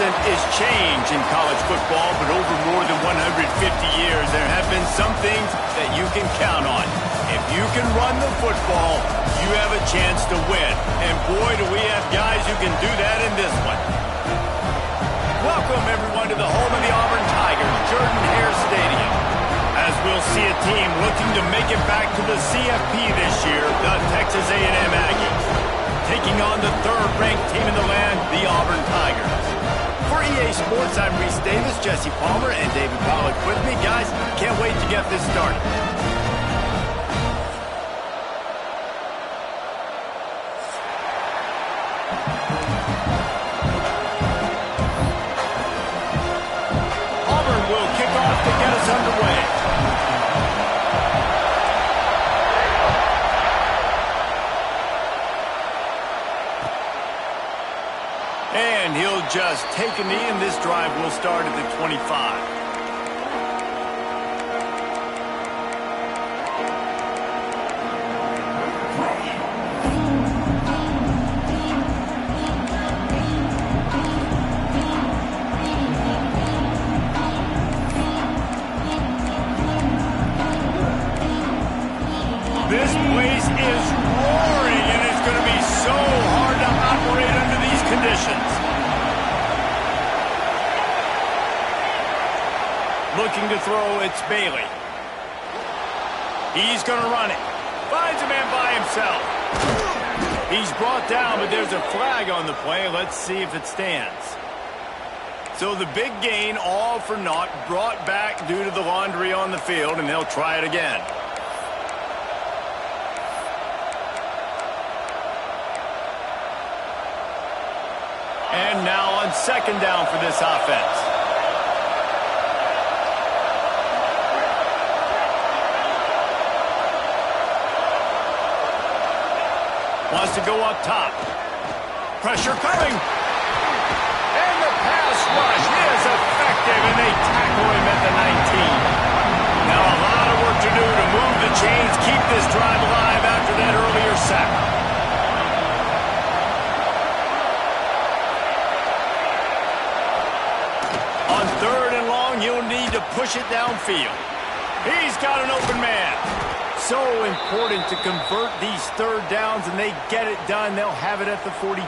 constant is change in college football, but over more than 150 years, there have been some things that you can count on. If you can run the football, you have a chance to win. And boy, do we have guys who can do that in this one. Welcome, everyone, to the home of the Auburn Tigers, Jordan-Hare Stadium. As we'll see a team looking to make it back to the CFP this year, the Texas A&M Aggies, taking on the third-ranked team in the land, the Auburn Tigers. For EA Sports, I'm Reese Davis, Jesse Palmer, and David Pollack with me. Guys, can't wait to get this started. Auburn will kick off to get us underway. And he'll just take a knee, and this drive will start at the 25. This place is roaring, and it's going to be so hard to operate under these conditions. Looking to throw, it's Bailey. He's going to run it. Finds a man by himself. He's brought down, but there's a flag on the play. Let's see if it stands. So the big gain, all for naught, brought back due to the laundry on the field, and they'll try it again. And now on second down for this offense. Wants to go up top. Pressure coming. And the pass rush is effective, and they tackle him at the 19. Now a lot of work to do to move the chains, keep this drive alive after that earlier sack. On third and long, he'll need to push it downfield. He's got an open man. So important to convert these third downs, and they get it done. They'll have it at the 42.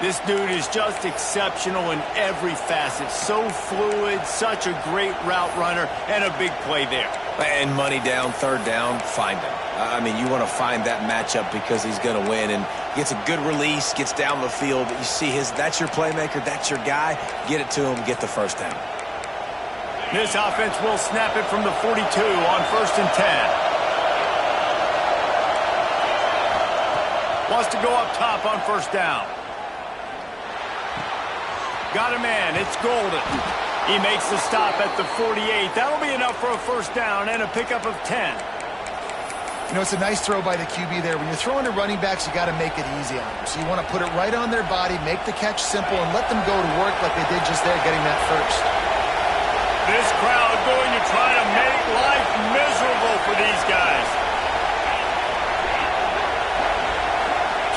This dude is just exceptional in every facet. So fluid, such a great route runner, and a big play there. And money down, third down, find him. I mean, you want to find that matchup because he's going to win, and gets a good release, gets down the field. You see that's your playmaker, that's your guy. Get it to him, get the first down. This offense will snap it from the 42 on 1st and 10. Wants to go up top on 1st down. Got a man. It's Golden. He makes the stop at the 48. That'll be enough for a 1st down and a pickup of 10. You know, it's a nice throw by the QB there. When you're throwing to running backs, you got to make it easy on them. So you want to put it right on their body, make the catch simple, and let them go to work like they did just there, getting that first. This crowd going to try to make life miserable for these guys.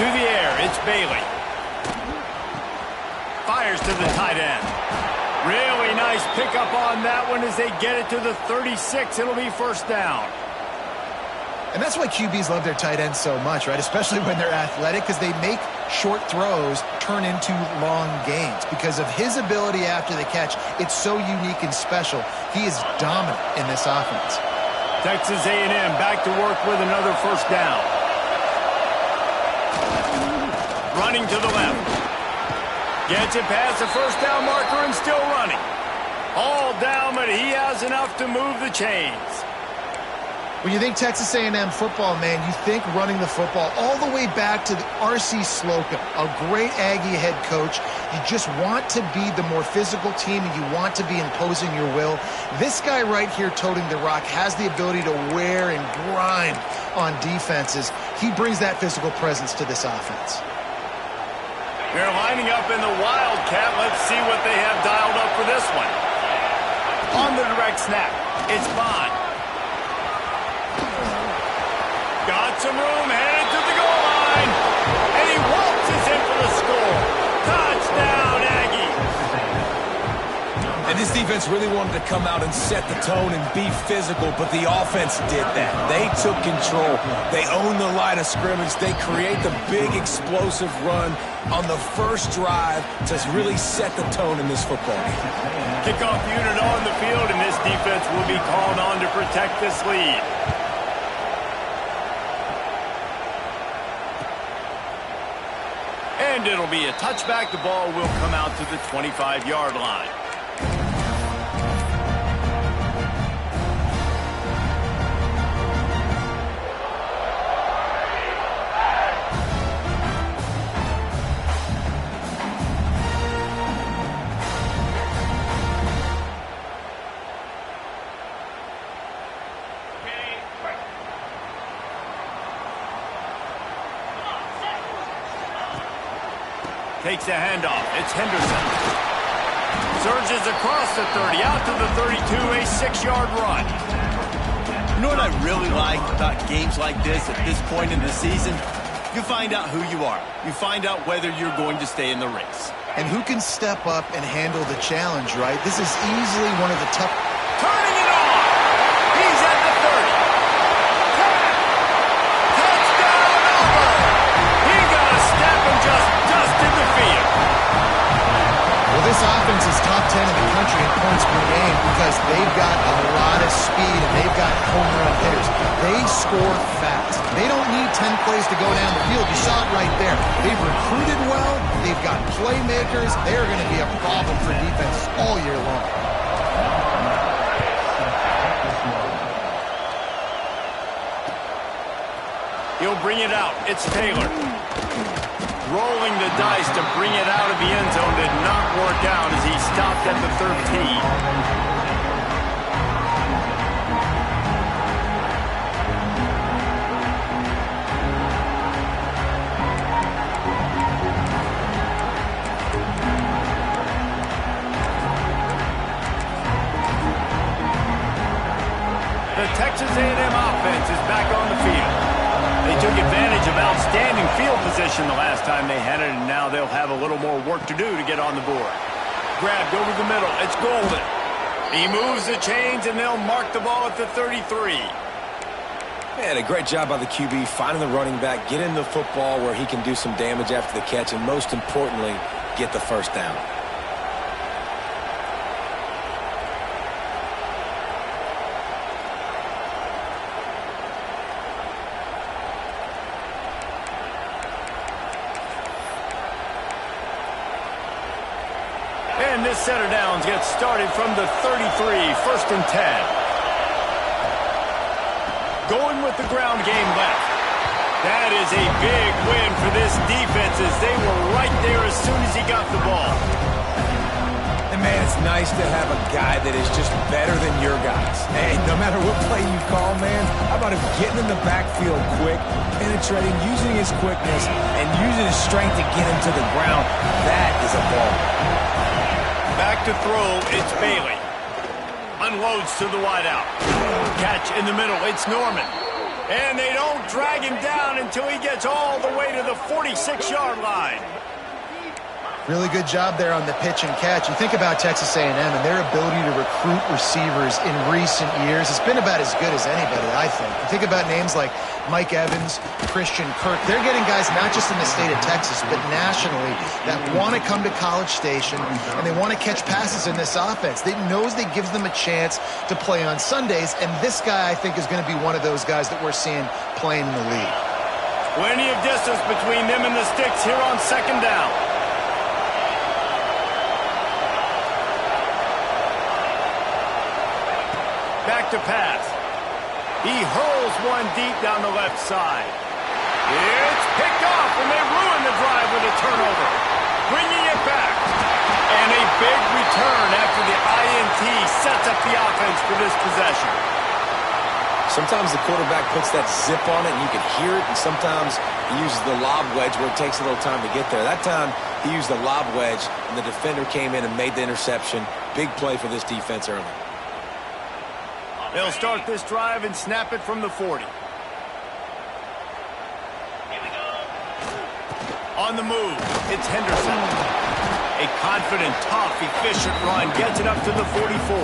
To the air, it's Bailey. Fires to the tight end. Really nice pickup on that one as they get it to the 36. It'll be 1st down. And that's why QBs love their tight ends so much, right? Especially when they're athletic, because they make short throws turn into long gains. Because of his ability after the catch, it's so unique and special. He is dominant in this offense. Texas A&M back to work with another 1st down. Running to the left. Gets it past the 1st down marker and still running. All down, but he has enough to move the chains. When you think Texas A&M football, man, you think running the football all the way back to the R.C. Slocum, a great Aggie head coach. You just want to be the more physical team, and you want to be imposing your will. This guy right here toting the rock has the ability to wear and grind on defenses. He brings that physical presence to this offense. They're lining up in the Wildcat. Let's see what they have dialed up for this one. On the direct snap, it's Bond. Got some room, headed to the goal line. And he waltzes in for the score. Touchdown, Aggies. defense really wanted to come out and set the tone and be physical, but the offense did that. They took control. They owned the line of scrimmage. They create the big explosive run on the first drive to really set the tone in this football game. Kickoff unit on the field, and this defense will be called on to protect this lead. And it'll be a touchback. The ball will come out to the 25-yard line. Takes a handoff. It's Henderson. Surges across the 30, out to the 32, a 6-yard run. You know what I really like about games like this at this point in the season? You find out who you are. You find out whether you're going to stay in the race. And who can step up and handle the challenge, right? This is easily one of the tough... Turning it on! He's at the 30. Touchdown, Auburn! He got a step and just dusted the field. Well, this offense is top 10 in the country in points per game because they've got a lot of speed and they've got home run hitters. They score fast. They don't need 10 plays to go down the field. You saw it right there. They've recruited well. They've got playmakers. They're going to be a problem for defenses all year long. He'll bring it out. It's Taylor. Rolling the dice to bring it out of the end zone did not work out as he stopped at the 13. The Texas A&M offense is back on the field. They took advantage of outstanding field position the last time they had it, and now they'll have a little more work to do to get on the board. Grabbed over the middle. It's Golden. He moves the chains, and they'll mark the ball at the 33. Man, a great job by the QB finding the running back, get in the football where he can do some damage after the catch, and most importantly, get the first down. And this set of downs gets started from the 33, 1st and 10. Going with the ground game left. That is a big win for this defense as they were right there as soon as he got the ball. And man, it's nice to have a guy that is just better than your guys. Hey, no matter what play you call, man, how about him getting in the backfield quick, penetrating, using his quickness, and using his strength to get him to the ground. That is a ball. Back to throw, it's Bailey. Unloads to the wideout. Catch in the middle, it's Norman. And they don't drag him down until he gets all the way to the 46-yard line. Really good job there on the pitch and catch. You think about Texas A&M and their ability to recruit receivers in recent years. It's been about as good as anybody, I think. You think about names like Mike Evans, Christian Kirk. They're getting guys not just in the state of Texas, but nationally that want to come to College Station and they want to catch passes in this offense. They knows they gives them a chance to play on Sundays, and this guy, I think, is going to be one of those guys that we're seeing playing in the league. Plenty of distance between them and the sticks here on 2nd down. Back to pass. He hurls one deep down the left side. It's picked off, and they ruin the drive with a turnover. Bringing it back. And a big return after the INT sets up the offense for this possession. Sometimes the quarterback puts that zip on it, and you can hear it, and sometimes he uses the lob wedge where it takes a little time to get there. That time, he used the lob wedge, and the defender came in and made the interception. Big play for this defense early. They'll start this drive and snap it from the 40. On the move, it's Henderson. A confident, tough, efficient run gets it up to the 44.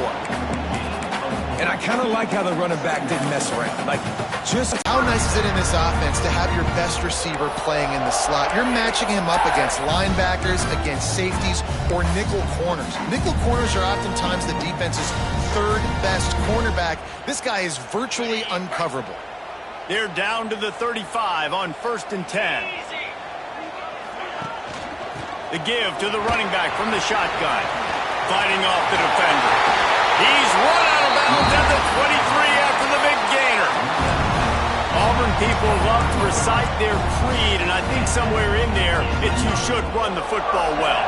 And I kind of like how the running back didn't mess around. Like, just how nice is it in this offense to have your best receiver playing in the slot? You're matching him up against linebackers, against safeties, or nickel corners. Nickel corners are oftentimes the defense's third best cornerback. This guy is virtually uncoverable. They're down to the 35 on 1st and 10. The give to the running back from the shotgun. Fighting off the defender. He's run out of bounds at the 23 after the big gainer. Auburn people love to recite their creed, and I think somewhere in there, it's you should run the football well.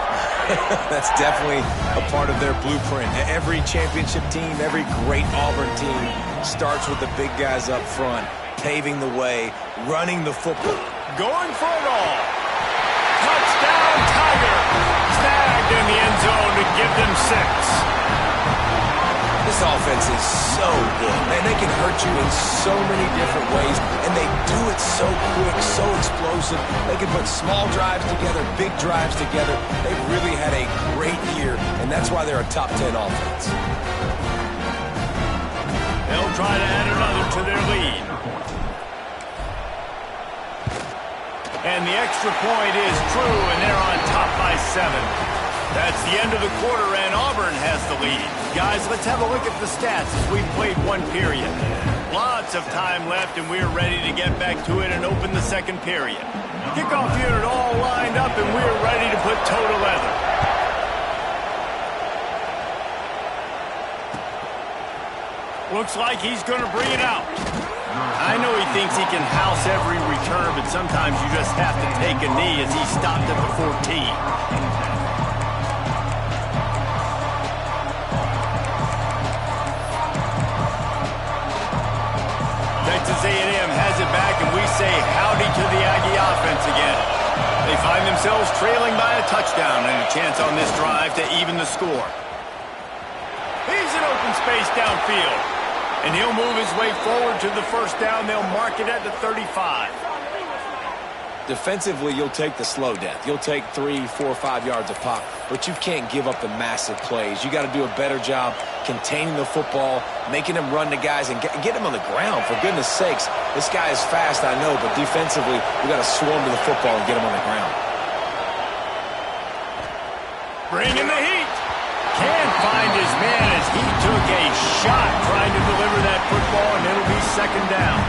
That's definitely a part of their blueprint. Every championship team, every great Auburn team starts with the big guys up front, paving the way, running the football. Going for it all. Touchdown, Tiger. Snagged in the end zone to give them 6. This offense is so good, man. They can hurt you in so many different ways, and they do it so quick, so explosive. They can put small drives together, big drives together. They've really had a great year, and that's why they're a top 10 offense. They'll try to add another to their lead. And the extra point is true, and they're on top by 7. That's the end of the quarter, and Auburn has the lead. Guys, let's have a look at the stats as we've played one period. Lots of time left, and we're ready to get back to it and open the second period. Kickoff unit all lined up, and we're ready to put toe to leather. Looks like he's going to bring it out. I know he thinks he can house every return, but sometimes you just have to take a knee as he stopped at the 14. Texas A&M has it back, and we say howdy to the Aggie offense again. They find themselves trailing by a touchdown and a chance on this drive to even the score. He's in open space downfield, and he'll move his way forward to the first down. They'll mark it at the 35. Defensively, you'll take the slow death. You'll take 3, 4, 5 yards of pop, but you can't give up the massive plays. You got to do a better job containing the football, making them run to guys, and get them on the ground. For goodness sakes, this guy is fast, I know, but defensively, we got to swarm to the football and get him on the ground. Bringing the heat. Can't find his man as he took a shot trying to deliver that football, and it'll be second down.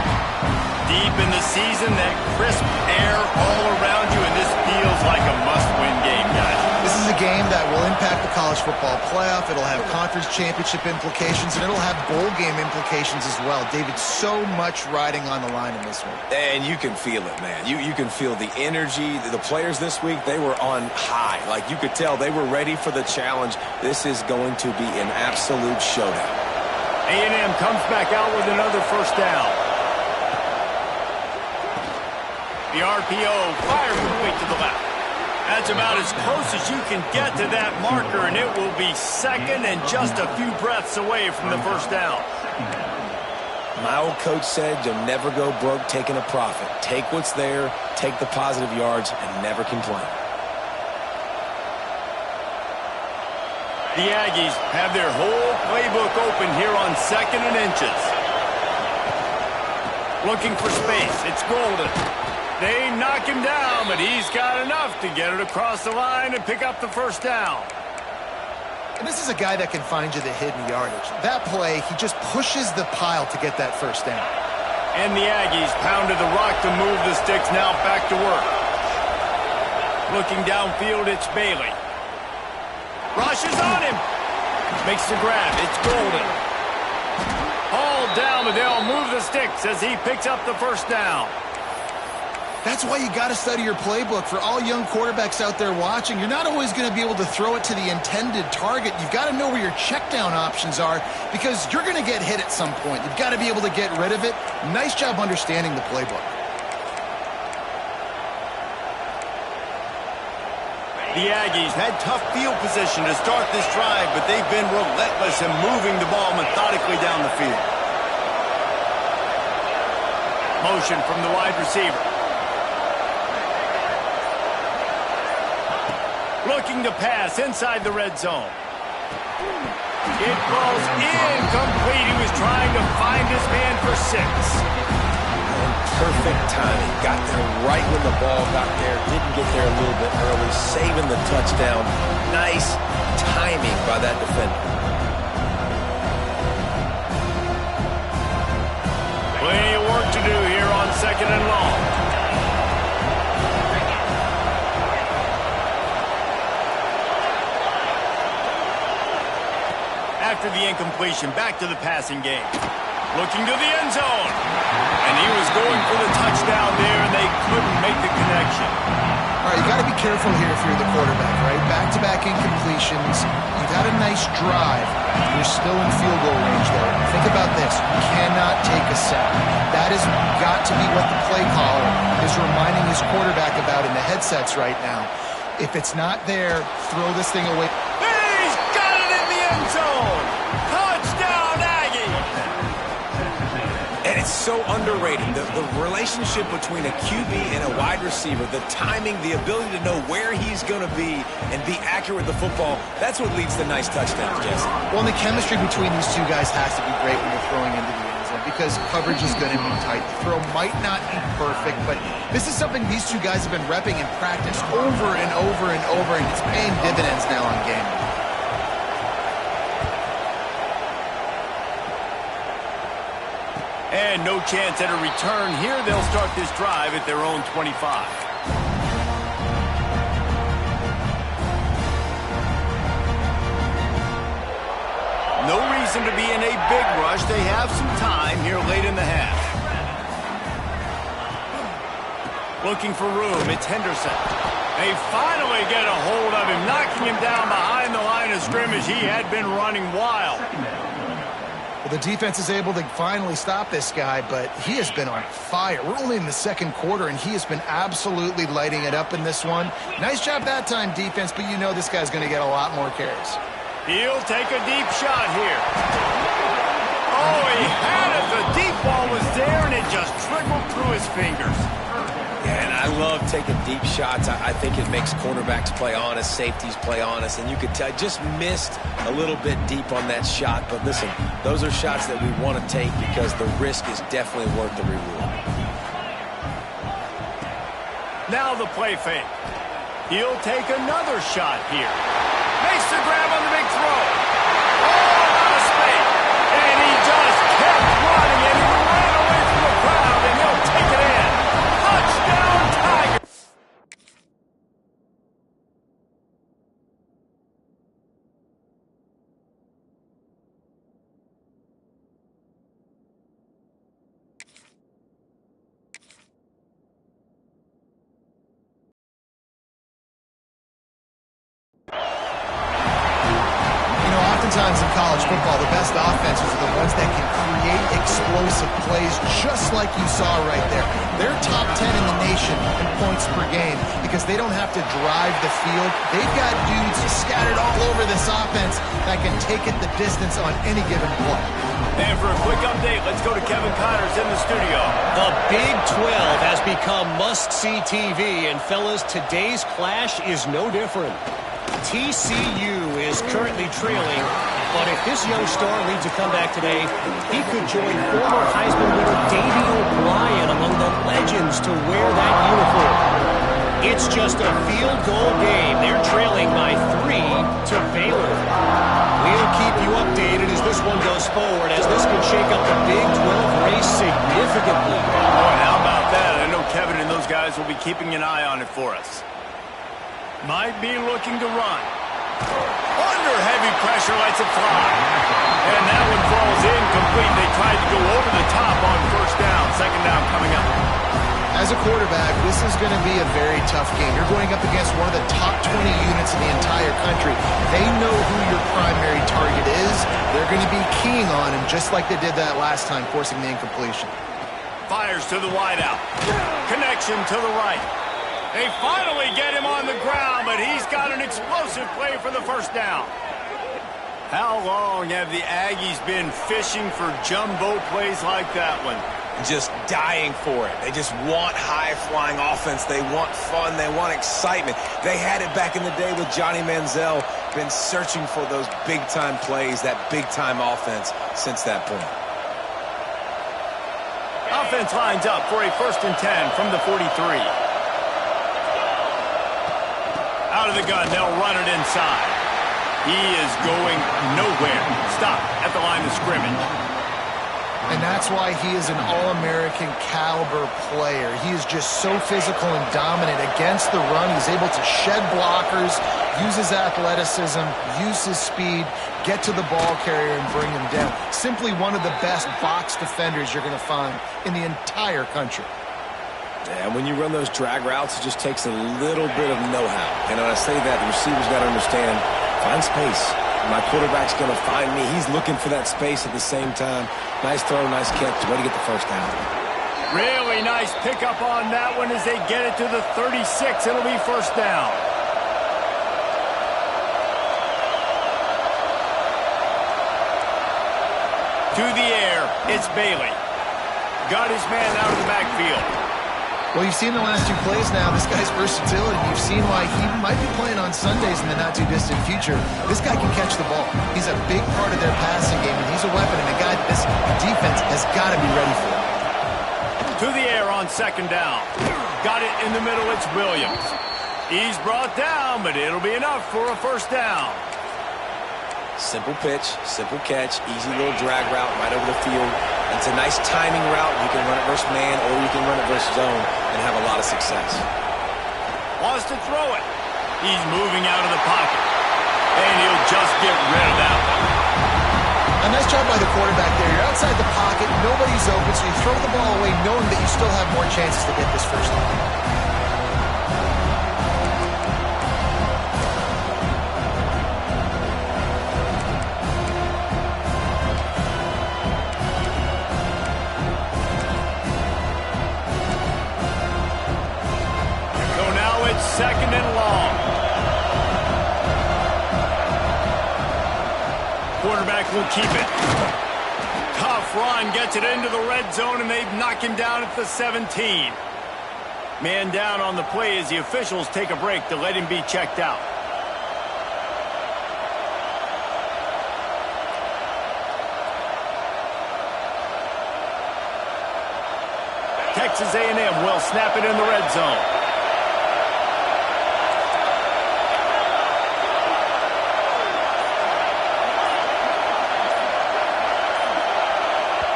Deep in the season, that crisp air all around you, and this feels like a must-win game, guys. This is a game that will impact the college football playoff. It'll have conference championship implications, and it'll have bowl game implications as well. David, so much riding on the line in this one. And you can feel it, man. You can feel the energy. The players this week, they were on high. Like, you could tell they were ready for the challenge. This is going to be an absolute showdown. A&M comes back out with another first down. The RPO fires complete to the left. That's about as close as you can get to that marker, and it will be second and just a few breaths away from the first down. My old coach said you'll never go broke taking a profit. Take what's there, take the positive yards, and never complain. The Aggies have their whole playbook open here on 2nd and inches. Looking for space. It's Golden. They knock him down, but he's got enough to get it across the line and pick up the first down. And this is a guy that can find you the hidden yardage. That play, he just pushes the pile to get that first down. And the Aggies pounded the rock to move the sticks, now back to work. Looking downfield, it's Bailey. Rushes on him. Makes the grab. It's Golden. Hauled down, but they'll move the sticks as he picks up the first down. That's why you got to study your playbook. For all young quarterbacks out there watching, you're not always going to be able to throw it to the intended target. You've got to know where your check down options are because you're going to get hit at some point. You've got to be able to get rid of it. Nice job understanding the playbook. The Aggies had tough field position to start this drive, but they've been relentless in moving the ball methodically down the field. Motion from the wide receiver. Looking to pass inside the red zone. It falls incomplete. He was trying to find his man for 6. And perfect timing. Got there right when the ball got there. Didn't get there a little bit early. Saving the touchdown. Nice timing by that defender. Plenty of work to do here on 2nd and long. After the incompletion, back to the passing game. Looking to the end zone. And he was going for the touchdown there, and they couldn't make the connection. All right, you got to be careful here if you're the quarterback, right? Back-to-back incompletions. You've had a nice drive. You're still in field goal range there. Think about this. You cannot take a sack. That has got to be what the play caller is reminding his quarterback about in the headsets right now. If it's not there, throw this thing away. He's got it in the end zone. Touchdown, Aggie. And it's so underrated. The relationship between a QB and a wide receiver, the timing, the ability to know where he's going to be and be accurate with the football, that's what leads to nice touchdowns, Jesse. Well, and the chemistry between these two guys has to be great when you're throwing into the end zone because coverage is going to be tight. The throw might not be perfect, but this is something these two guys have been repping in practice over and over and over, and it's paying dividends now on game day. And no chance at a return here. They'll start this drive at their own 25. No reason to be in a big rush. They have some time here late in the half. Looking for room. It's Henderson. They finally get a hold of him, knocking him down behind the line of scrimmage. He had been running wild. Well, the defense is able to finally stop this guy, but he has been on fire. We're only in the 2nd quarter, and he has been absolutely lighting it up in this one. Nice job that time, defense, but you know this guy's going to get a lot more carries. He'll take a deep shot here. Oh, he had it. The deep ball was there, and it just trickled through his fingers. And I love taking deep shots. I think it makes cornerbacks play honest, safeties play honest, and you could tell just missed a little bit deep on that shot. But listen, those are shots that we want to take because the risk is definitely worth the reward. Now the play fake. He'll take another shot here. Makes the grab on the big throw. Oh, out of space. And he just kept running, and he ran away from the crowd, and he'll take it in. Touchdown, Tiger. Oftentimes in college football, the best offenses are the ones that can create explosive plays just like you saw right there. They're top 10 in the nation in points per game because they don't have to drive the field. They've got dudes scattered all over this offense that can take it the distance on any given play. And for a quick update, let's go to Kevin Connors in the studio. The Big 12 has become must-see TV, and fellas, today's clash is no different. TCU is currently trailing, but if this young star leads a comeback today, he could join former Heisman winner Davey O'Brien among the legends to wear that uniform. It's just a field goal game. They're trailing by 3 to Baylor. We'll keep you updated as this one goes forward, as this can shake up the Big 12 race significantly. Boy, how about that? I know Kevin and those guys will be keeping an eye on it for us. Might be looking to run. Under heavy pressure, lets it fly. And that one falls incomplete. They tried to go over the top on first down. Second down coming up. As a quarterback, this is going to be a very tough game. You're going up against one of the top 20 units in the entire country. They know who your primary target is. They're going to be keying on him just like they did that last time, forcing the incompletion. Fires to the wideout. Connection to the right. They finally get him on the ground, but he's got an explosive play for the first down. How long have the Aggies been fishing for jumbo plays like that one? just dying for it. They just want high-flying offense. They want fun. They want excitement. They had it back in the day with Johnny Manziel. Been searching for those big-time plays, that big-time offense since that point. Offense lines up for a 1st and 10 from the 43. Out of the gun, they'll run it inside. He is going nowhere. Stop at the line of scrimmage. And that's why he is an All-American caliber player. He is just so physical and dominant against the run. He's able to shed blockers, use his athleticism, use his speed, get to the ball carrier and bring him down. Simply one of the best box defenders you're going to find in the entire country. Yeah, when you run those drag routes, it just takes a little bit of know-how. And when I say that, the receiver's got to understand, find space. My quarterback's going to find me. He's looking for that space at the same time. Nice throw, nice catch. Way to get the first down. Really nice pickup on that one as they get it to the 36. It'll be 1st down. To the air, it's Bailey. Got his man out of the backfield. Well, you've seen the last 2 plays now. This guy's versatility. You've seen why he might be playing on Sundays in the not-too-distant future. This guy can catch the ball. He's a big part of their passing game, and he's a weapon, and a guy that this defense has got to be ready for. To the air on 2nd down. Got it in the middle. It's Williams. He's brought down, but it'll be enough for a 1st down. Simple pitch, simple catch, easy little drag route right over the field. It's a nice timing route. You can run it versus man or you can run it versus zone and have a lot of success. Wants to throw it. He's moving out of the pocket. And he'll just get rid of that one. A nice job by the quarterback there. You're outside the pocket, nobody's open, so you throw the ball away knowing that you still have more chances to get this 1st down. It's 2nd and long. Quarterback will keep it. Tough run, gets it into the red zone, and they've knocked him down at the 17. Man down on the play as the officials take a break to let him be checked out. Texas A&M will snap it in the red zone.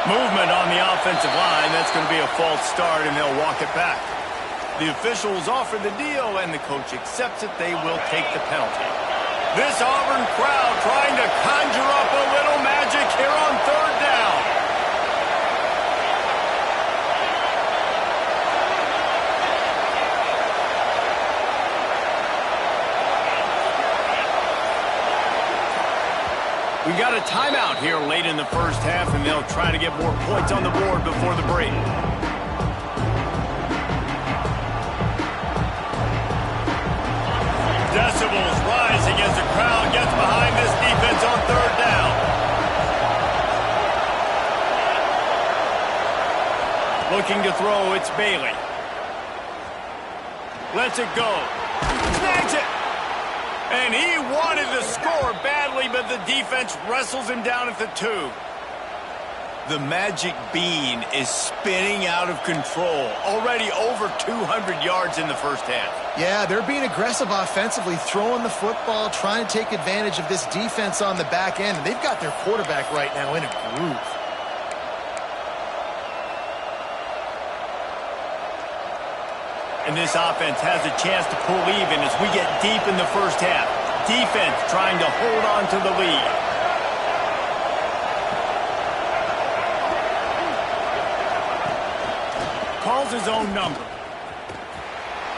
Movement on the offensive line. That's going to be a false start, and they'll walk it back. The officials offer the deal, and the coach accepts it. They will take the penalty. This Auburn crowd trying to conjure up a little magic here on 3rd down. We got a timeout here late in the 1st half, and they'll try to get more points on the board before the break. Decibels rising as the crowd gets behind this defense on 3rd down. Looking to throw, it's Bailey. Lets it go. Snags it. And he wanted to score badly, but the defense wrestles him down at the 2. The magic bean is spinning out of control. Already over 200 yards in the 1st half. Yeah, they're being aggressive offensively, throwing the football, trying to take advantage of this defense on the back end. And they've got their quarterback right now in a groove. And this offense has a chance to pull even as we get deep in the 1st half. Defense trying to hold on to the lead. Calls his own number.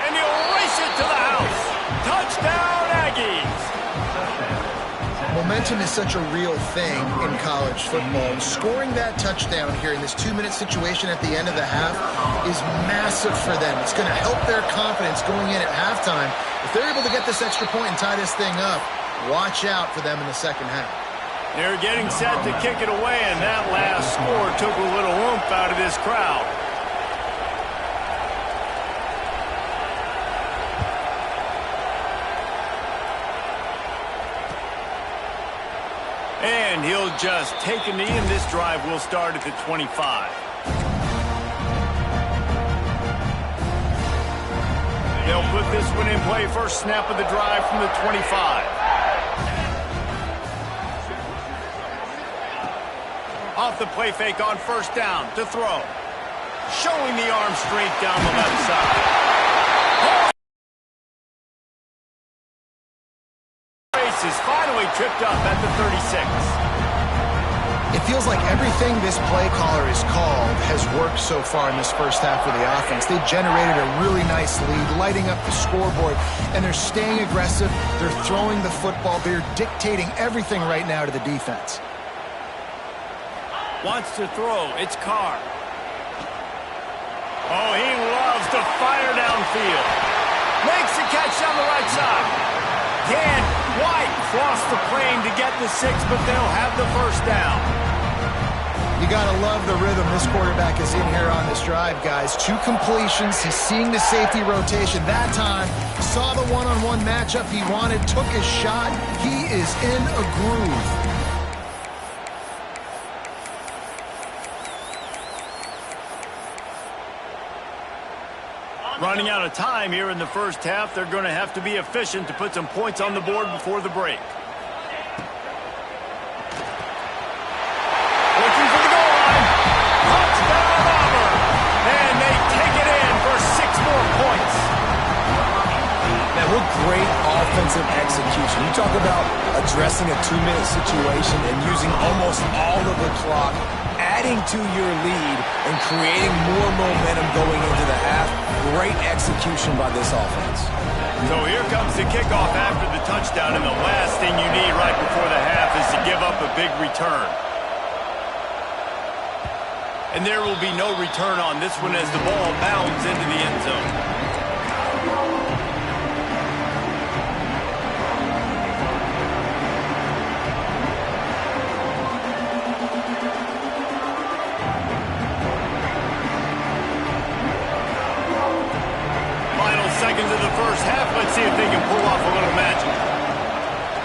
And he'll race it to the house. Touchdown, Aggies. Momentum is such a real thing in college football. And scoring that touchdown here in this 2-minute situation at the end of the half is massive for them. It's going to help their confidence going in at halftime. If they're able to get this extra point and tie this thing up, watch out for them in the 2nd half. They're getting set to kick it away, and that last score took a little oomph out of this crowd. And he'll just take a knee, and this drive will start at the 25. They'll put this one in play. First snap of the drive from the 25. Off the play fake on first down to throw. Showing the arm strength down the left side. Race is finally tripped up at the 36. It feels like everything this play caller has called has worked so far in this first half of the offense. They generated a really nice lead, lighting up the scoreboard, and they're staying aggressive. They're throwing the football. They're dictating everything right now to the defense. Wants to throw. It's Carr. Oh, he loves to fire downfield. Makes the catch down the right side. Can't quite cross the plane to get the 6, but they'll have the first down. You got to love the rhythm this quarterback is in here on this drive, guys. 2 completions. He's seeing the safety rotation. That time, saw the one-on-one matchup he wanted, took his shot. He is in a groove. Running out of time here in the first half. They're going to have to be efficient to put some points on the board before the break. Looking for the goal line. Touchdown, Auburn. And they take it in for 6 more points. Man, what great offensive execution. You talk about addressing a 2-minute situation and using almost all of the clock, adding to your lead and creating more momentum going into the half. Great execution by this offense. So here comes the kickoff after the touchdown, and the last thing you need right before the half is to give up a big return. And there will be no return on this one as the ball bounds into the end zone. Seconds of the first half. Let's see if they can pull off a little magic.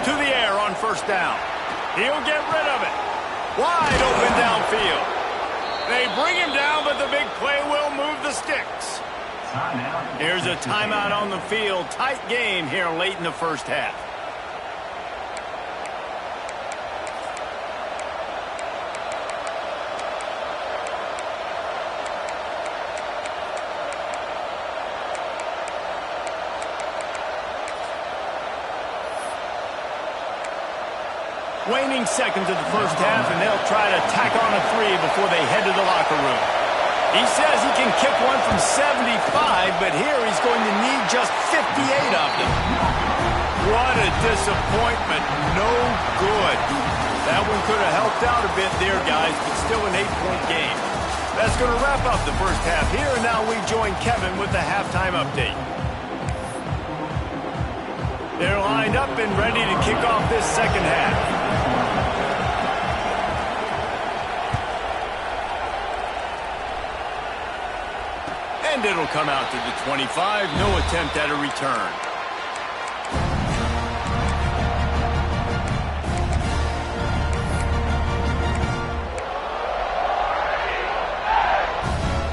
To the air on first down. He'll get rid of it. Wide open downfield. They bring him down, but the big play will move the sticks. Here's a timeout on the field. Tight game here late in the first half. Waning seconds of the first half, and they'll try to tack on a 3 before they head to the locker room. He says he can kick one from 75, but here he's going to need just 58 of them. What a disappointment. No good. That one could have helped out a bit there, guys, but still an 8-point game. That's going to wrap up the first half here, and now we join Kevin with the halftime update. They're lined up and ready to kick off this second half. And it'll come out to the 25. No attempt at a return.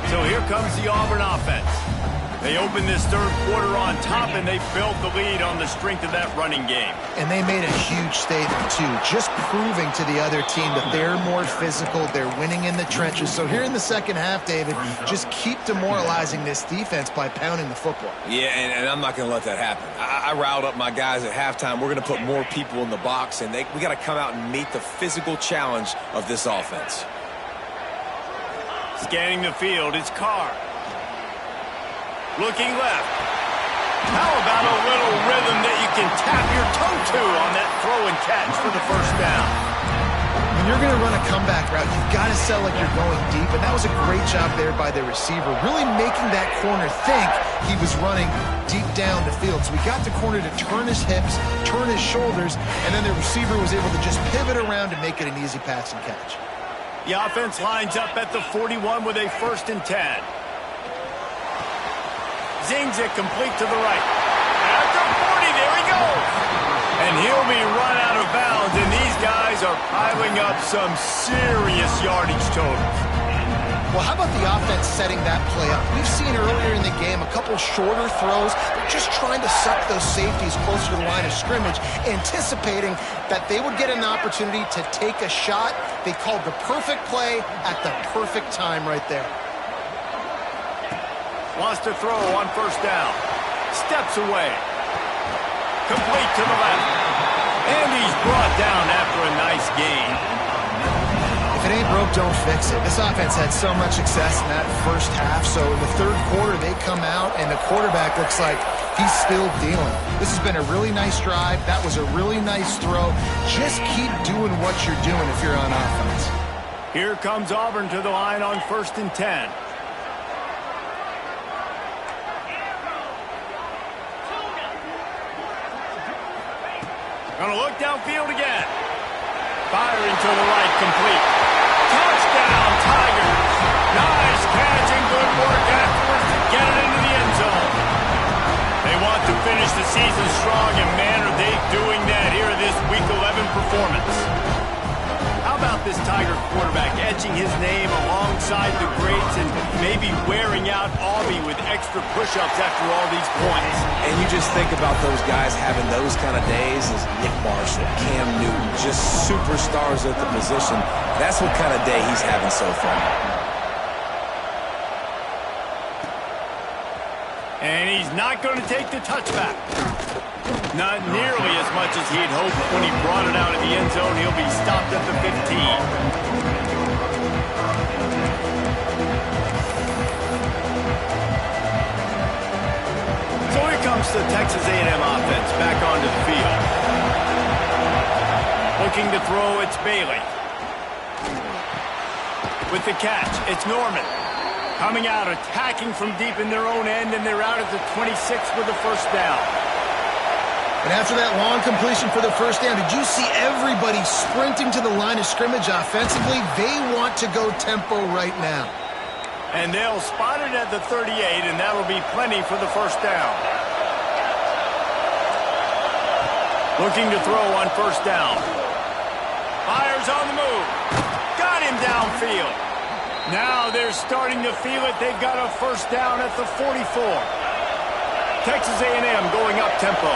So here comes the Auburn offense. They open this third quarter on top, and they built the lead on the strength of that running game. And they made a huge statement, too, just proving to the other team that they're more physical, they're winning in the trenches. So here in the second half, David, just keep demoralizing this defense by pounding the football. Yeah, and I'm not going to let that happen. I riled up my guys at halftime. We're going to put more people in the box, and we got to come out and meet the physical challenge of this offense. Scanning the field, it's Carr. Looking left. How about a little rhythm that you can tap your toe to on that throw and catch for the first down? When you're going to run a comeback route, you've got to sell like you're going deep, and that was a great job there by the receiver, really making that corner think he was running deep down the field. So we got the corner to turn his hips, turn his shoulders, and then the receiver was able to just pivot around and make it an easy pass and catch. The offense lines up at the 41 with a 1st and 10. Zings it complete to the right. At the 40, there he goes. And he'll be run out of bounds, and these guys are piling up some serious yardage totals. Well, how about the offense setting that play up? We've seen earlier in the game a couple shorter throws. They're just trying to suck those safeties closer to the line of scrimmage, anticipating that they would get an opportunity to take a shot. They called the perfect play at the perfect time right there. Wants to throw on 1st down. Steps away. Complete to the left. And he's brought down after a nice gain. If it ain't broke, don't fix it. This offense had so much success in that first half, so in the 3rd quarter, they come out, and the quarterback looks like he's still dealing. This has been a really nice drive. That was a really nice throw. Just keep doing what you're doing if you're on offense. Here comes Auburn to the line on 1st and 10. Gonna look downfield again. Firing to the right, complete. Touchdown, Tigers. Nice catch and good work afterwards to get it into the end zone. They want to finish the season strong, and man, are they doing that here in this Week 11 performance. How about this Tiger quarterback etching his name alongside the greats and maybe wearing out Aubie with extra push-ups after all these points? And you just think about those guys having those kind of days as Nick Marshall, Cam Newton, just superstars at the position. That's what kind of day he's having so far. And he's not going to take the touchback. Not nearly as much as he'd hoped when he brought it out of the end zone. He'll be stopped at the 15. So here comes the Texas A&M offense back onto the field. Looking to throw, it's Bailey. With the catch, it's Norman. Coming out, attacking from deep in their own end, and they're out at the 26 with the 1st down. And after that long completion for the 1st down, did you see everybody sprinting to the line of scrimmage offensively? They want to go tempo right now. And they'll spot it at the 38, and that'll be plenty for the 1st down. Looking to throw on 1st down. Fires on the move. Got him downfield. Now they're starting to feel it. They've got a 1st down at the 44. Texas A&M going up tempo.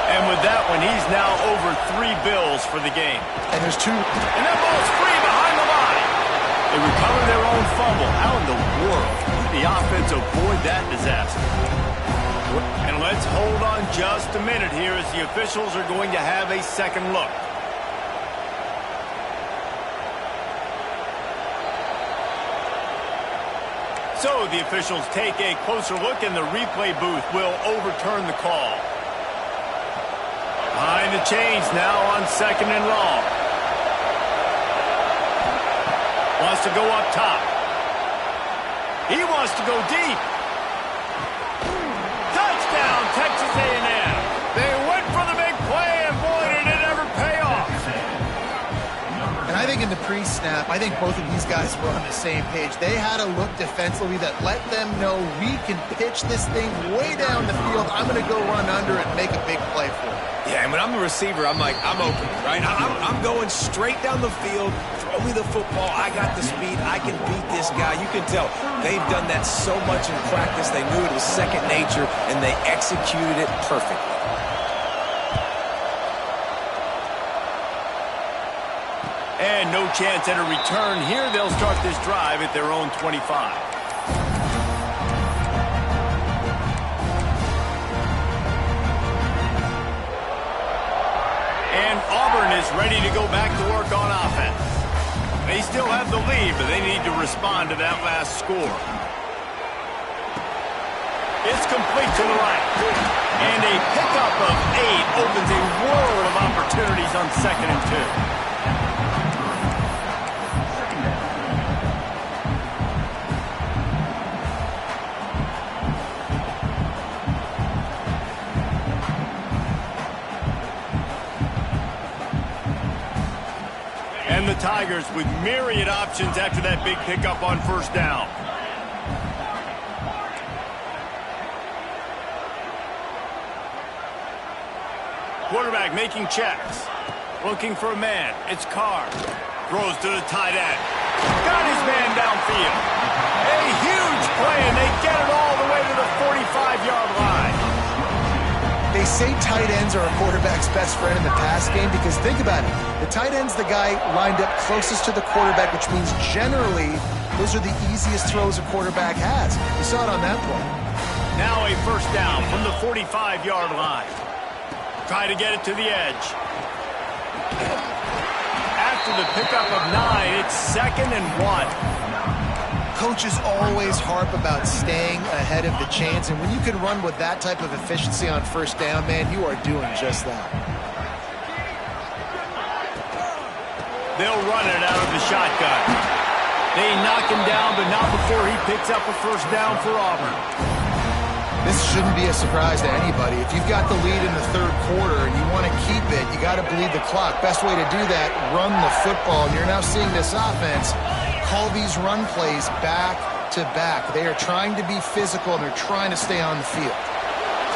And with that one, he's now over 3 bills for the game. And there's 2. And that ball's free behind the line. They recover their own fumble. How in the world did the offense avoid that disaster? And let's hold on just a minute here as the officials are going to have a second look. So the officials take a closer look, and the replay booth will overturn the call. Behind the chains now on 2nd and long. Wants to go up top. He wants to go deep. Touchdown, Texas A&M. They went for the big play, and boy, did it ever pay off. And I think in the pre-snap, I think both of these guys were on the same page. They had a look defensively that let them know we can pitch this thing way down the field. I'm going to go run under and make a big play for it. Yeah, and when I'm the receiver, I'm like, I'm open, right? I'm going straight down the field. Throw me the football. I got the speed. I can beat this guy. You can tell they've done that so much in practice. They knew it was second nature, and they executed it perfectly. And no chance at a return here. They'll start this drive at their own 25. And Auburn is ready to go back to work on offense. They still have the lead, but they need to respond to that last score. It's complete to the right. And a pickup of 8 opens a world of opportunities on 2nd and 2. the Tigers with myriad options after that big pickup on first down. Quarterback making checks. Looking for a man. It's Carr. Throws to the tight end. Got his man downfield. A huge play, and they get it all the way to the 45-yard line. They say tight ends are a quarterback's best friend in the pass game because think about it. The tight end's the guy lined up closest to the quarterback, which means generally those are the easiest throws a quarterback has. You saw it on that play. Now a first down from the 45-yard line. Try to get it to the edge. After the pickup of 9, it's 2nd and 1. Coaches always harp about staying ahead of the chains, and when you can run with that type of efficiency on first down, man, you are doing just that. They'll run it out of the shotgun. They knock him down, but not before he picks up a first down for Auburn. This shouldn't be a surprise to anybody. If you've got the lead in the third quarter and you want to keep it, you got to bleed the clock. Best way to do that, run the football. And you're now seeing this offense call these run plays back to back. They are trying to be physical, and they're trying to stay on the field.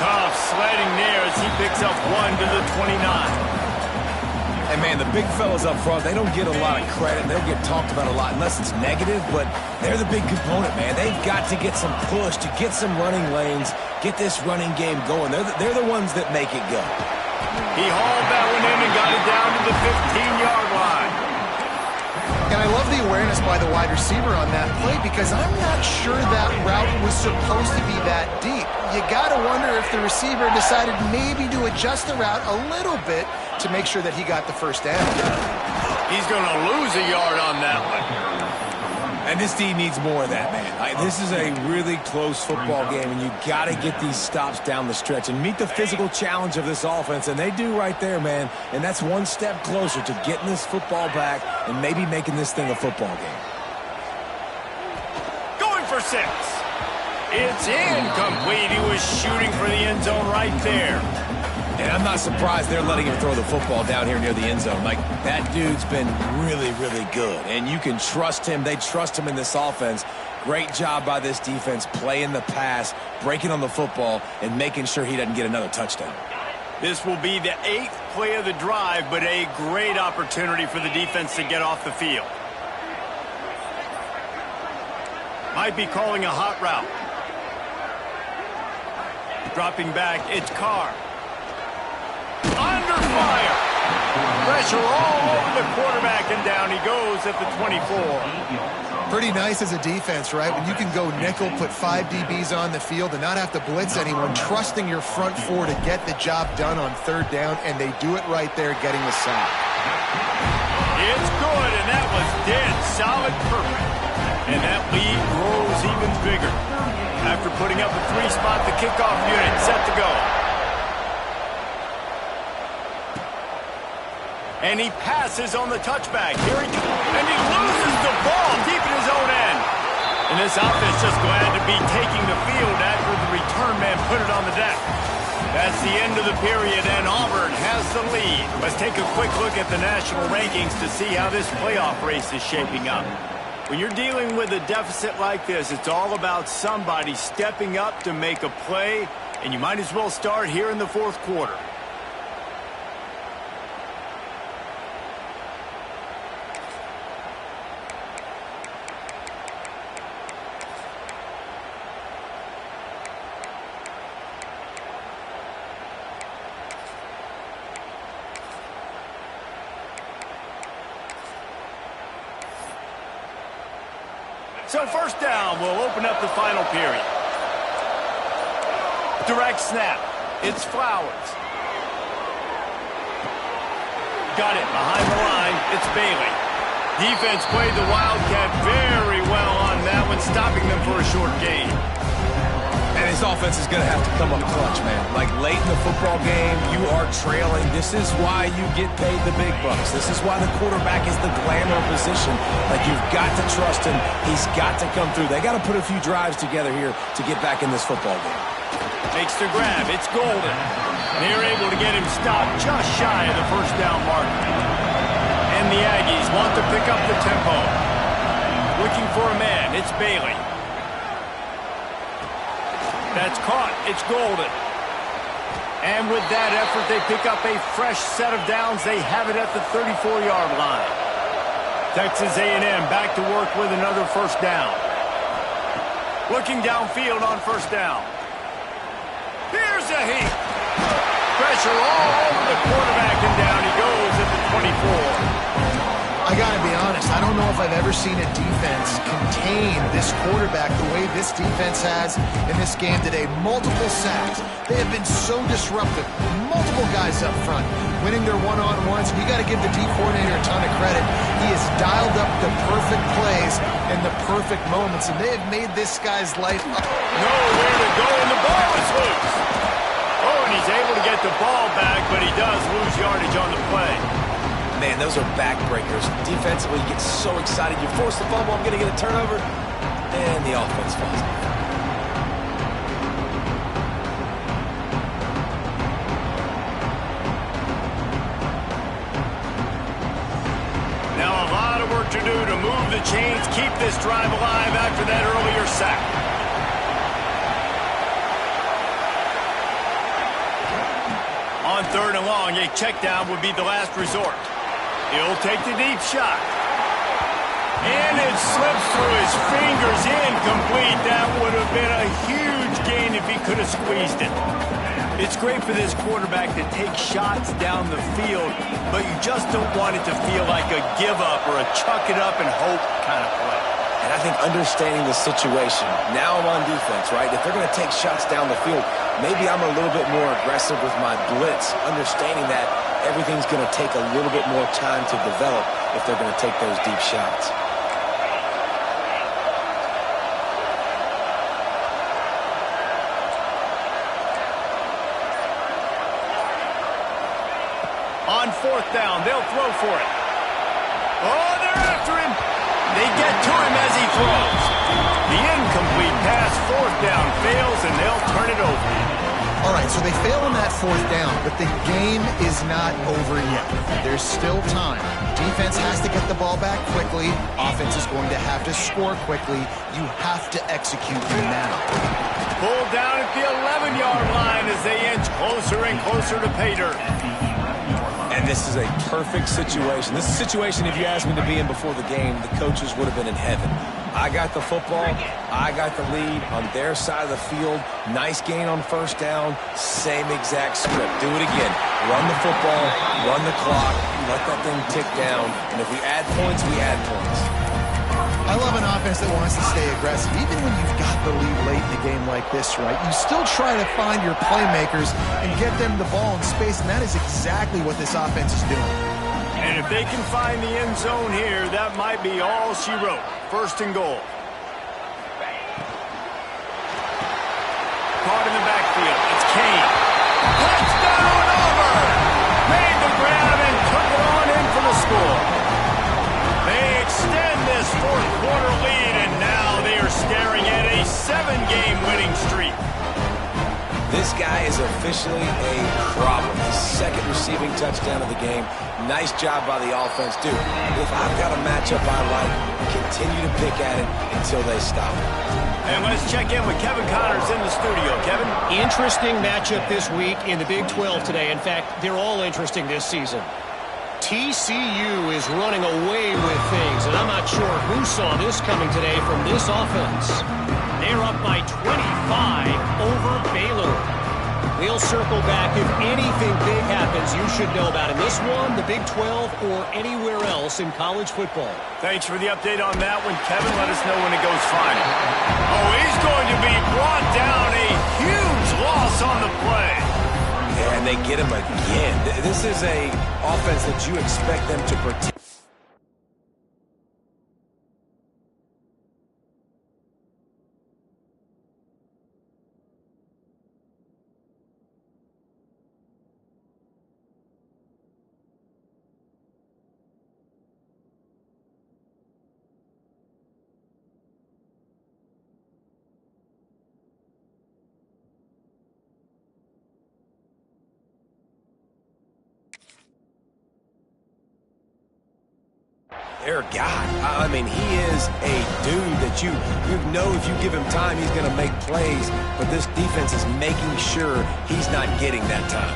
Tough sledding there as he picks up 1 to the 29. And, man, the big fellas up front, they don't get a lot of credit. They don't get talked about a lot unless it's negative, but they're the big component, man. They've got to get some push, to get some running lanes, get this running game going. They're the ones that make it go. He hauled that one in and got it down to the 15-yard line. And I love the awareness by the wide receiver on that play because I'm not sure that route was supposed to be that deep. You got to wonder if the receiver decided maybe to adjust the route a little bit to make sure that he got the first down. He's going to lose a yard on that one. And this team needs more of that, man. This is a really close football game, and you got to get these stops down the stretch and meet the physical challenge of this offense, and they do right there, man. And that's one step closer to getting this football back and maybe making this thing a football game. Going for 6. It's incomplete. He was shooting for the end zone right there. And I'm not surprised they're letting him throw the football down here near the end zone. Like, that dude's been really, really good. And you can trust him. They trust him in this offense. Great job by this defense playing the pass, breaking on the football, and making sure he doesn't get another touchdown. This will be the 8th play of the drive, but a great opportunity for the defense to get off the field. Might be calling a hot route. Dropping back, it's Carr. Under fire. Pressure all over the quarterback, and down he goes at the 24. Pretty nice as a defense, right? When you can go nickel, put 5 DBs on the field and not have to blitz anyone, trusting your front 4 to get the job done on third down, and they do it right there, getting the sack. It's good, and that was dead solid perfect. And that lead grows even bigger. After putting up a 3-spot, the kickoff unit set to go. And he passes on the touchback. Here he goes. And he loses the ball deep in his own end. And this offense just glad to be taking the field after the return man put it on the deck. That's the end of the period, and Auburn has the lead. Let's take a quick look at the national rankings to see how this playoff race is shaping up. When you're dealing with a deficit like this, it's all about somebody stepping up to make a play, and you might as well start here in the fourth quarter. So first down will open up the final period. Direct snap. It's Flowers. Got it behind the line. It's Bailey. Defense played the Wildcat very well on that one, stopping them for a short gain. And his offense is going to have to come up clutch, man. Like, late in the football game, you are trailing. This is why you get paid the big bucks. This is why the quarterback is the glamour position. Like, you've got to trust him. He's got to come through. They got to put a few drives together here to get back in this football game. Makes the grab. It's Golden. They're able to get him stopped just shy of the first down mark. And And the Aggies want to pick up the tempo. Looking for a man. It's Bailey. That's caught. It's Golden. And with that effort, they pick up a fresh set of downs. They have it at the 34-yard line. Texas A&M back to work with another first down. Looking downfield on first down. Here's a heat. Pressure all over the quarterback, and down he goes at the 24. I got to be honest, I don't know if I've ever seen a defense contain this quarterback the way this defense has in this game today. Multiple sacks. They have been so disruptive. Multiple guys up front winning their one-on-ones. You got to give the D coordinator a ton of credit. He has dialed up the perfect plays and the perfect moments, and they have made this guy's life nowhere to go, and the ball is loose. Oh, and he's able to get the ball back, but he does lose yardage on the play. Man, those are backbreakers. Defensively, you get so excited. You force the fumble, I'm going to get a turnover, and the offense falls off. Now a lot of work to do to move the chains, keep this drive alive after that earlier sack. On third and long, a check down would be the last resort. He'll take the deep shot. And it slips through his fingers, incomplete. That would have been a huge gain if he could have squeezed it. It's great for this quarterback to take shots down the field, but you just don't want it to feel like a give-up or a chuck-it-up and hope kind of play. And I think understanding the situation, now I'm on defense, right? If they're going to take shots down the field, maybe I'm a little bit more aggressive with my blitz, understanding that everything's going to take a little bit more time to develop if they're going to take those deep shots. On fourth down, they'll throw for it. Oh, they're after him. They get to him as he throws. The incomplete pass, fourth down, fails, and they'll turn it over. All right, so they fail on that fourth down, but the game is not over yet. There's still time. Defense has to get the ball back quickly. Offense is going to have to score quickly. You have to execute now. Pulled down at the 11-yard line as they inch closer and closer to pay dirt. And this is a perfect situation. This is a situation, if you asked me to be in before the game, the coaches would have been in heaven. I got the football. I got the lead on their side of the field. Nice gain on first down. Same exact script. Do it again. Run the football. Run the clock. Let that thing tick down. And if we add points, we add points. I love an offense that wants to stay aggressive. Even when you've got the lead late in a game like this, right, you still try to find your playmakers and get them the ball in space, and that is exactly what this offense is doing. And if they can find the end zone here, that might be all she wrote. First and goal. Caught in the backfield. It's Kane. Touchdown over! Made the grab and took it on in for the score. They extend this fourth quarter lead, and now they are staring at a 7-game winning streak. This guy is officially a problem. His second receiving touchdown of the game. Nice job by the offense. Dude, if I've got a matchup I like, continue to pick at it until they stop it. And let's check in with Kevin Connors in the studio. Kevin? Interesting matchup this week in the Big 12 today. In fact, they're all interesting this season. TCU is running away with things, and I'm not sure who saw this coming today from this offense. They're up by 25 over Baylor. We'll circle back. If anything big happens, you should know about in this one, the Big 12, or anywhere else in college football. Thanks for the update on that one, Kevin. Let us know when it goes final. Oh, he's going to be brought down. A huge loss on the play. Yeah, and they get him again. This is a offense that you expect them to protect. their guy. I mean, he is a dude that you know if you give him time, he's going to make plays. But this defense is making sure he's not getting that time.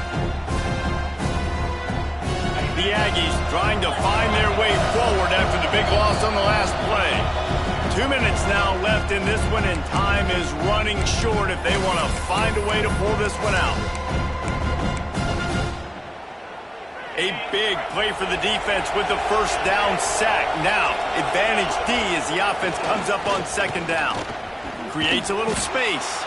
The Aggies trying to find their way forward after the big loss on the last play. 2 minutes now left in this one, and time is running short if they want to find a way to pull this one out. A big play for the defense with the first down sack. Now, advantage D as the offense comes up on second down. Creates a little space.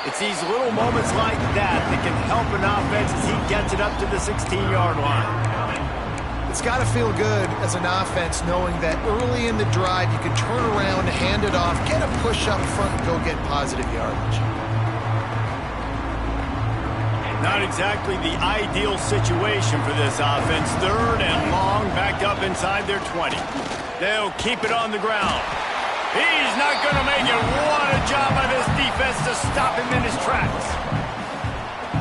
It's these little moments like that that can help an offense as he gets it up to the 16-yard line. It's got to feel good as an offense knowing that early in the drive you can turn around, hand it off, get a push up front, and go get positive yardage. Not exactly the ideal situation for this offense. Third and long, back up inside their 20. They'll keep it on the ground. He's not going to make it. What a job by this defense to stop him in his tracks.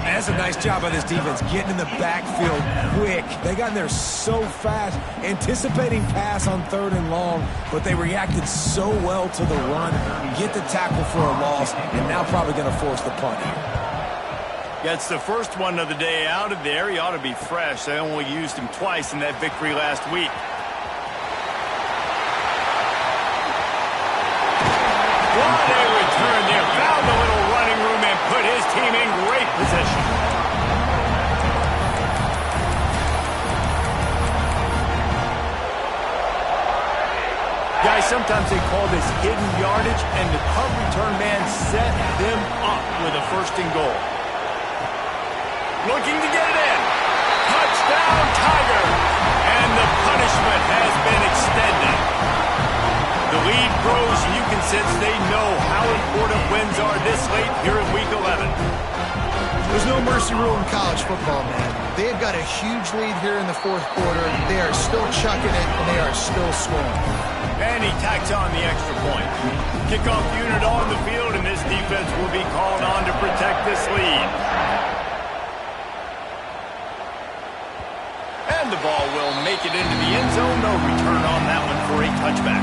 That's a nice job by this defense, getting in the backfield quick. They got in there so fast, anticipating pass on third and long, but they reacted so well to the run, get the tackle for a loss, and now probably going to force the punt here. Gets the first one of the day out of there. He ought to be fresh. They only used him twice in that victory last week. What a return there. Found a little running room and put his team in great position. Guys, sometimes they call this hidden yardage, and the punt return man set them up with a first and goal. Looking to get it in. Touchdown, Tiger. And the punishment has been extended. The lead grows, and you can sense they know how important wins are this late here in Week 11. There's no mercy rule in college football, man. They've got a huge lead here in the fourth quarter. They are still chucking it, and they are still scoring. And he tacks on the extra point. Kickoff unit on the field, and this defense will be called on to protect this lead. And the ball will make it into the end zone. No return on that one for a touchback.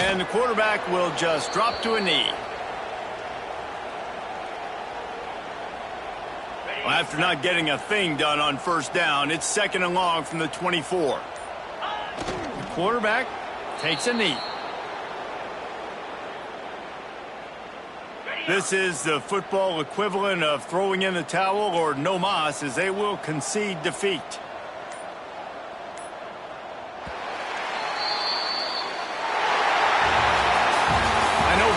And the quarterback will just drop to a knee. Well, after not getting a thing done on first down, it's second and long from the 24. The quarterback takes a knee. This is the football equivalent of throwing in the towel or no mas, as they will concede defeat.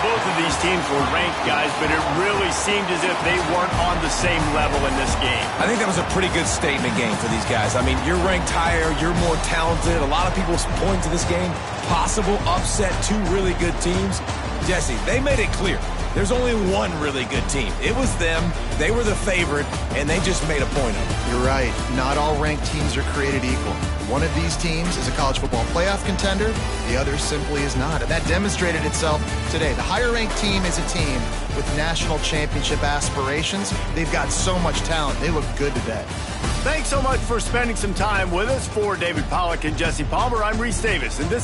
Both of these teams were ranked, guys, but it really seemed as if they weren't on the same level in this game. I think that was a pretty good statement game for these guys. I mean, you're ranked higher, you're more talented. A lot of people point to this game, possible upset, two really good teams. Jesse, they made it clear. There's only one really good team. It was them. They were the favorite, and they just made a point of it. You're right. Not all ranked teams are created equal. One of these teams is a college football playoff contender. The other simply is not. And that demonstrated itself today. The higher-ranked team is a team with national championship aspirations. They've got so much talent. They look good today. Thanks so much for spending some time with us. For David Pollack and Jesse Palmer, I'm Reese Davis, and this